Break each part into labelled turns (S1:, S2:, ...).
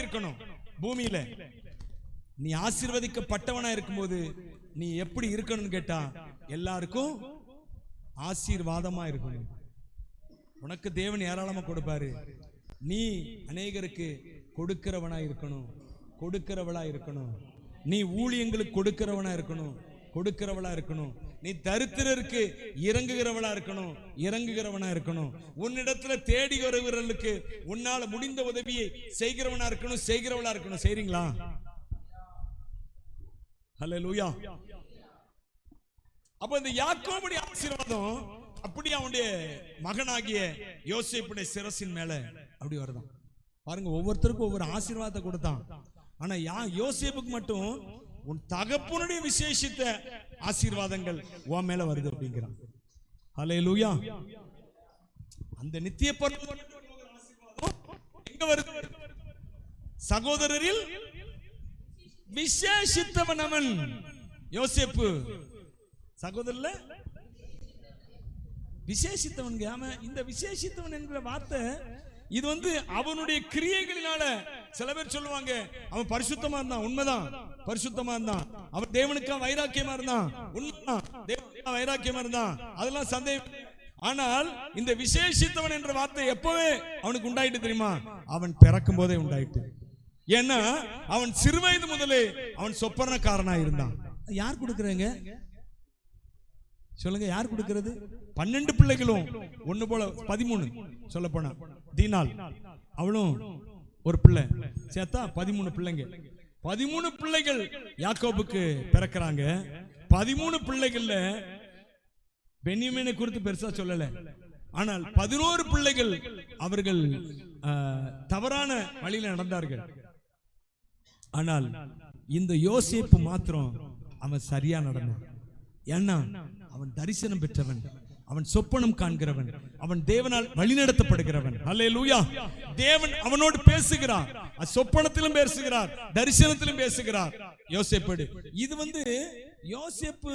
S1: இருக்கணும். பூமியில நீ ஆசீர்வதிக்கப்பட்டவனா இருக்கும்போது நீ எப்படி இருக்கணும்னு கேட்டா எல்லாருக்கும் ஆசீர்வாதமா இருக்கணும். உனக்கு தேவன் ஏராளமா கொடுப்பாரு. நீ அநேகருக்கு கொடுக்கிறவனா இருக்கணும், கொடுக்கிறவளா இருக்கணும். நீ ஊழியங்களுக்கு கொடுக்கிறவனா இருக்கணும், கொடுக்கிறவளா இருக்கணும். நீ தரித்திரருக்கு இறங்குகிறவளா இருக்கணும், இறங்குகிறவனா இருக்கணும். உன்னிடத்துல தேடி வருகிறவர்களுக்கு உன்னால முடிந்த உதவியை செய்கிறவனா இருக்கணும், செய்கிறவளா இருக்கணும். செய்றீங்களா? ஹல்லேலூயா. அப்ப இந்த யாக்கோபுடைய ஆசீர்வாதம் அப்படி அவனுடைய மகனாகிய யோசேப்புடைய சிரசின் மேல அப்படி வருதான். பாருங்க, ஒவ்வொருத்தருக்கும் ஒவ்வொரு ஆசீர்வாதத்தை கொடுத்தான். ஆனா யோசேப்புக்கு மட்டும் உன் தகப்பனுடைய விசேஷித்த ஆசீர்வாதங்கள் உன் மேல வருது அப்படிங்கிறான். ஹல்லேலூயா. அந்த நித்திய பரலோக எங்க வருது? சகோதரரில் விசேஷித்தவன் அவன். யோசேப்பு சகோதரர்ல விசேஷித்தவன். இந்த விசேஷித்தவன் என்கிற வார்த்தை இது அவனுடைய கிரியைகளினால. சில பேர் சொல்லுவாங்க அவன் பரிசுத்தமா இருந்தான். உண்மைதான், பரிசுத்தமா இருந்தான். அவன் தேவனுக்கா வைராக்கியமா இருந்தான். உண்மைதான், தேவனுக்கா வைராக்கியமா இருந்தான். அதெல்லாம் சந்தேகம். ஆனால் இந்த விசேஷித்தவன் என்ற வார்த்தை எப்பவே அவனுக்கு உண்டாயிட்டு தெரியுமா? அவன் பிறக்கும் போதே உண்டாயிட்டு. ஏன்னா அவன் சிறுவயது முதலே அவன் சொப்பனக்காரனா இருந்தான். யார் கொடுக்கறங்க சொல்லுங்க? யார் கொடுக்கிறது? 12 பிள்ளைகளும் ஒண்ணு போல 13 சொல்ல போனா தீனாள் அவளும் ஒரு பிள்ளை சேர்த்தா 13 பிள்ளைங்க. 13 பிள்ளைகள் யாக்கோபுக்கு பிறக்கிறாங்க. 13 பிள்ளைகள்ல பென்யமீனை குறித்து பெருசா சொல்லல. ஆனால் 11 பிள்ளைகள் அவர்கள் தவறான வழியில நடந்தார்கள். ஆனால் இந்த யோசேப்பு மாத்திரம் அவன் சரியா நடந்தான். ஏன்னா அவன் தரிசனம் பெற்றவன், அவன் சொப்பனம் காண்கிறவன், அவன் தேவனால் வழிநடத்தப்படுகிறவன். அல்லேலூயா. தேவன் அவனோடு பேசுகிறார், சொப்பனத்திலும் பேசுகிறார், தரிசனத்திலும் பேசுகிறார். யோசேப்பு இது யோசேப்பு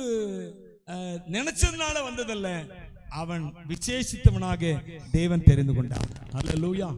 S1: நினைச்சதுனால வந்ததல்ல, அவன் விசேஷித்தவனாக தேவன் தெரிந்து கொண்டான். அல்லேலூயா.